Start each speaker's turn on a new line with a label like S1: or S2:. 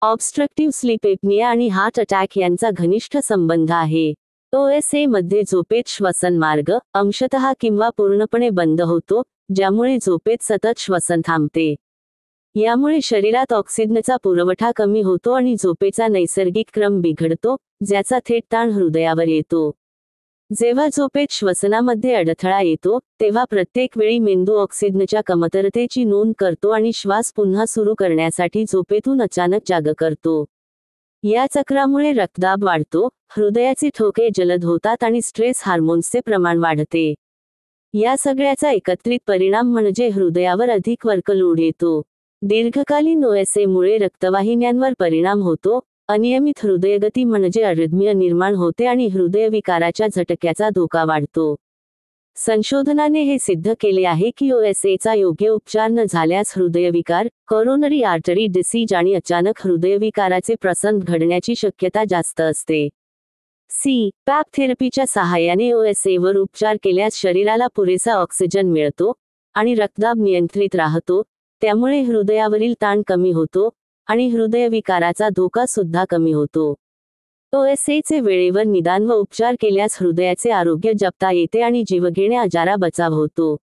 S1: Obstructive sleep apnoea आणि heart attack यांचा घनिष्ठ संबंध आहे. OSA मध्ये झोपेत श्वसनमार्ग अंशतः किंवा पूर्णपणे बंद होतो, ज्यामुळे झोपेत सतत श्वसन थांबते. यामुळे शरीरात ऑक्सिजनचा पुरवठा कमी होतो आणि झोपेचा नैसर्गिक क्रम बिघडतो, ज्याचा थेट ताण हृदयावर येतो. जेव्हा झोपेत श्वसनामध्ये अडथळा येतो, तेव्हा प्रत्येक वेळी मेंदू ऑक्सिजनच्या कमतरतेची नोंद करतो आणि श्वास पुन्हा सुरू करण्यासाठी झोपेतून अचानक जाग करतो. या चक्रामुळे रक्तदाब वाढतो, हृदयाचे ठोके जलद होतात आणि स्ट्रेस हार्मोन्सचे प्रमाण वाढते. या सगळ्याचा एकत्रित परिणाम म्हणजे हृदयावर अधिक वर्कलोड येतो. दीर्घकालीन OSA मुळे रक्तवाहिन्यांवर परिणाम होतो, अनियमित हृदयगती म्हणजे अरिथमिया निर्माण होते आणि हृदयविकाराच्या झटक्याचा धोका वाढतो. संशोधनाने हे सिद्ध केले आहे की OSAचा योग्य उपचार न झाल्यास हृदयविकार, कोरोनरी आर्टरी डिसीज आणि अचानक हृदयविकाराचे प्रसंग घडण्याची शक्यता जास्त असते. CPAP थेरपीच्या सहाय्याने OSA वर उपचार केल्यास शरीराला पुरेसा ऑक्सिजन मिळतो आणि रक्तदाब नियंत्रित राहतो, त्यामुळे हृदयावरील ताण कमी होतो आणि हृदयविकाराचा धोका सुद्धा कमी होतो. OSAचे वेळेवर निदान व उपचार केल्यास हृदयाचे आरोग्य जपता येते आणि जीवघेण्या आजारा बचाव होतो.